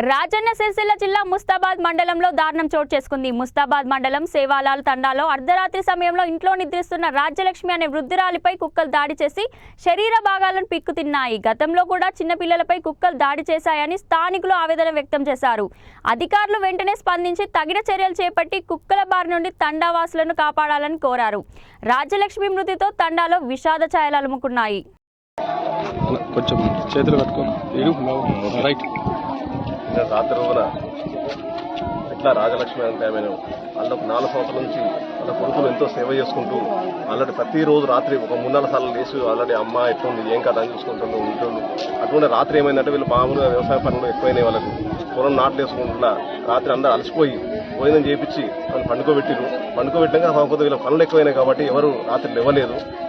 రాజన్న సిరిసిల్ల జిల్లా ముస్తాబాద్ మండలంలో దారుణం చోటు చేసుకుంది. ముస్తాబాద్ మండలం సేవాలాల్ తండాలో అర్ధరాత్రి సమయంలో ఇంట్లో నిద్రిస్తున్న రాజ్యలక్ష్మి అనే వృద్ధురాలిపై కుక్కలు దాడి చేసి శరీర భాగాలను పిక్కుతిన్నాయి. గతంలో కూడా చిన్నపిల్లలపై కుక్కలు దాడి చేశాయని స్థానికులు ఆవేదన వ్యక్తం చేశారు. అధికారులు వెంటనే స్పందించి తగిన చర్యలు చేపట్టి కుక్కల బారి నుండి తండావాసులను కాపాడాలని కోరారు. రాజ్యలక్ష్మి మృతితో తండాలో విషాద ఛాయలు అలుముకున్నాయి. కొంచెం చేతులు పట్టుకో రైట్. రాత్రి రోజున ఇట్లా రాజలక్ష్మి అంటే ఆమె వాళ్ళకు 4 సంవత్సరాల నుంచి వాళ్ళ కొడుకులు ఎంతో సేవ చేసుకుంటూ ఆల్రెడీ ప్రతిరోజు రాత్రి ఒక 3-4 సార్లు లేచి ఆల్రెడీ అమ్మ ఎట్లుంది ఏం కదా అని చూసుకుంటుంటూ ఉంటుండు. అటువంటి రాత్రి ఏమైందంటే వీళ్ళు మామూలుగా వ్యవసాయ పనులు ఎక్కువైనాయి, వాళ్ళకు పొలం నాట్లు వేసుకుంటున్నా రాత్రి అందరూ అలసిపోయి భోజనం చేయించి వాళ్ళు పండుకోబెట్టాక కాకపోతే వీళ్ళ పనులు ఎక్కువైనాయి కాబట్టి ఎవరు రాత్రి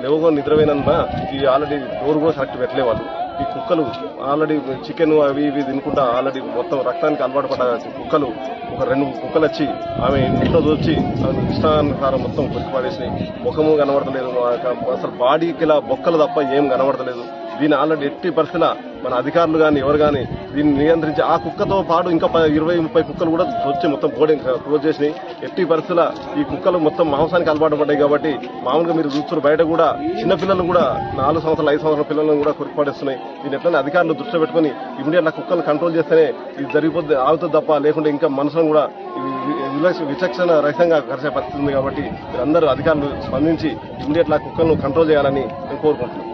లేవకొని నిద్రపోయినంత ఈ ఆల్రెడీ డోర్ కూడా కరెక్ట్ పెట్టలేవాళ్ళు. ఈ కుక్కలు ఆల్రెడీ చికెన్ అవి ఇవి తినుకుంటా ఆల్రెడీ మొత్తం రక్తానికి అలవాటు పడ్డ కుక్కలు ఒక 2 కుక్కలు వచ్చి ఆమె ఇంట్లో దూచి ఆమె ఇష్టానుసారం మొత్తం కొరికి పడేసినాయి. ముఖము కనబడతలేదు, అసలు బాడీకి ఇలా బొక్కలు తప్ప ఏం కనబడతలేదు. దీన్ని ఆల్రెడీ ఎట్టి పరిస్థితుల మన అధికారులు కానీ ఎవరు కానీ దీన్ని నియంత్రించి ఆ కుక్కతో పాటు ఇంకా 20-30 కుక్కలు కూడా వచ్చి మొత్తం క్లోజ్ చేసినాయి. ఎట్టి పరిస్థితుల ఈ కుక్కలు మొత్తం మాంసానికి అలవాటు పడ్డాయి కాబట్టి మామూలుగా మీరు చూస్తున్నారు బయట కూడా చిన్నపిల్లలు కూడా 4 సంవత్సరాలు 5 సంవత్సరాల పిల్లలను కూడా కొరికిపడేస్తున్నాయి. దీన్ని ఎట్లనే అధికారులు దృష్టి పెట్టుకుని ఇమీడియట్ కుక్కలను కంట్రోల్ చేస్తేనే ఇది జరిగిపోతే ఆగుతుంది తప్ప లేకుంటే ఇంకా మనుషులను కూడా విచక్షణ రహితంగా కలిసే పరిస్థితి ఉంది. కాబట్టి మీరందరూ అధికారులు స్పందించి ఇమీడియట్ కుక్కలను కంట్రోల్ చేయాలని నేను కోరుకుంటున్నాను.